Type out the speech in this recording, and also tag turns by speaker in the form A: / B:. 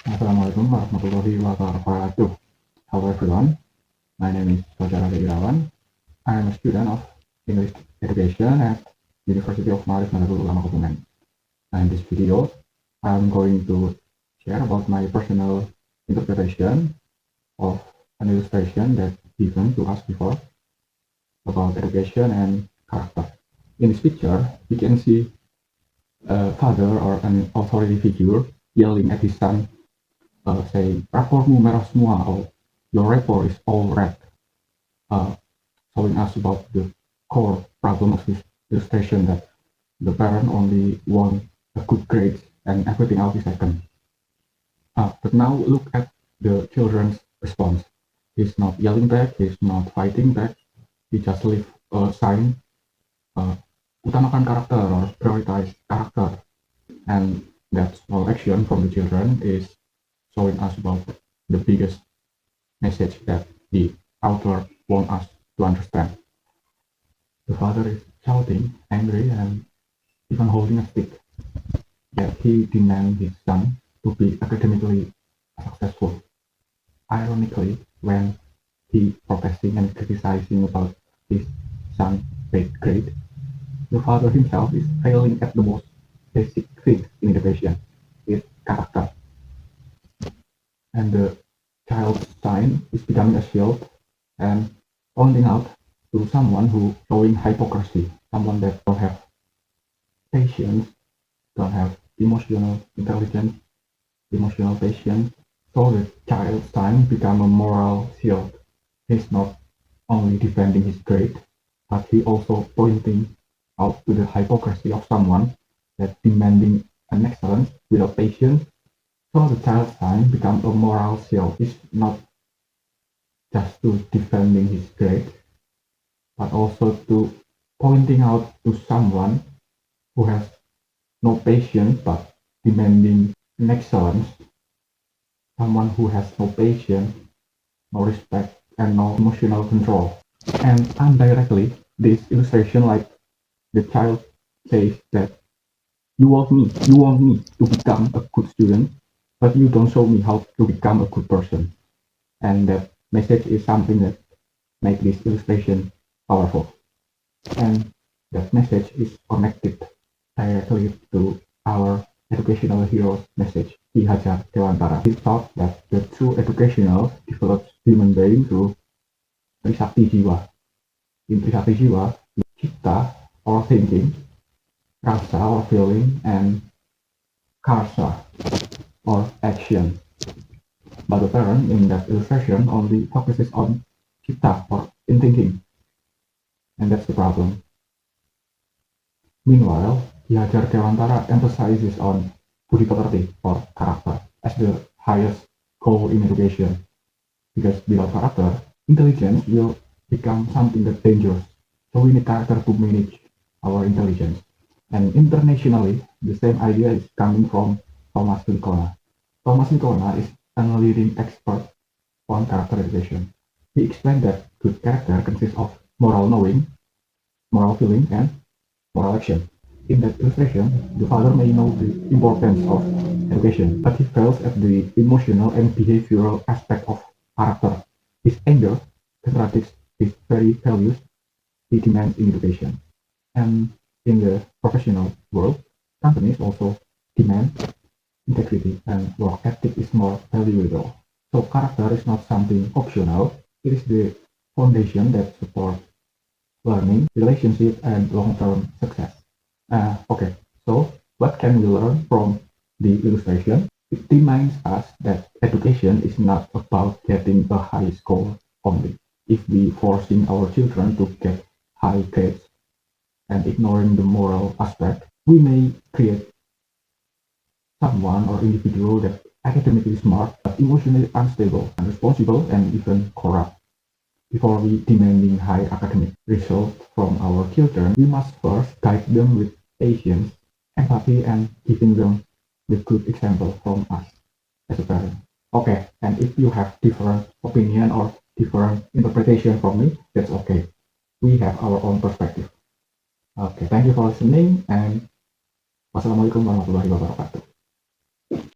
A: Assalamualaikum warahmatullahi wabarakatuh. Hello everyone, my name is Fajar Ade Irawan. I am a student of English Education at University of Malaysia Nadatul Ulama Kebumen. In this video, I'm going to share about my personal interpretation of an illustration that given to us before about education and character. In this picture, we can see a father or an authority figure yelling at his son, saying, "Rapormu merah semua," or "Your report is all red," showing us about the core problem of this illustration, that the parent only want a good grade and everything else is second. But now look at the children's response. He's not yelling back, he's not fighting back, he just leave a sign, utamakan karakter or prioritize character. And that small action from the children is showing us about the biggest message that the author want us to understand. The father is shouting, angry, and even holding a stick. Yet he demands his son to be academically successful. Ironically, when he protesting and criticizing about his son's bad grade, the father himself is failing at the most basic thing in education, his character. And the child's sign is becoming a shield and pointing out to someone who showing hypocrisy, someone that don't have patience, don't have emotional intelligence, emotional patience. So the child's sign become a moral shield. He's not only defending his grade, but he also pointing out to the hypocrisy of someone that demanding an excellence without patience. So the child's sign become a moral shield. It's not just to defending his grade, but also to pointing out to someone who has no patience but demanding an excellence, someone who has no patience, no respect, and no emotional control. And indirectly, this illustration, like the child says that you want me to become a good student, but you don't show me how to become a good person. And that message is something that makes this illustration powerful. And that message is connected directly to our educational hero's message, Ki Hajar Dewantara. He thought that the true educational develops human being through Trisakti Jiwa. In Trisakti Jiwa, Cipta or thinking, Rasa or feeling, and Karsa or action. But the parent in that illustration only focuses on Cipta or in thinking. And that's the problem. Meanwhile, Ki Hajar Dewantara emphasizes on budi pekerti or character as the highest goal in education. Because without character, intelligence will become something that's dangerous. So we need character to manage our intelligence. And internationally, the same idea is coming from Thomas Licona. Thomas Licona is a leading expert on character education. He explained that good character consists of moral knowing, moral feeling, and moral action. In that illustration, the father may know the importance of education, but he fails at the emotional and behavioral aspect of character. His anger contradicts his very values he demands in education. And in the professional world, companies also demand integrity, and work ethic is more valuable. So character is not something optional, it is the foundation that supports learning, relationship, and long-term success. Okay, so what can we learn from the illustration? It reminds us that education is not about getting a high score only. If we forcing our children to get high grades and ignoring the moral aspect, we may create someone or individual that academically smart but emotionally unstable, unresponsible, and even corrupt. Before we demanding high academic results from our children, we must first guide them with patience, empathy, and giving them the good example from us as a parent. Okay, and if you have different opinion or different interpretation from me, that's okay. We have our own perspective. Okay, thank you for listening, and wassalamualaikum warahmatullahi wabarakatuh.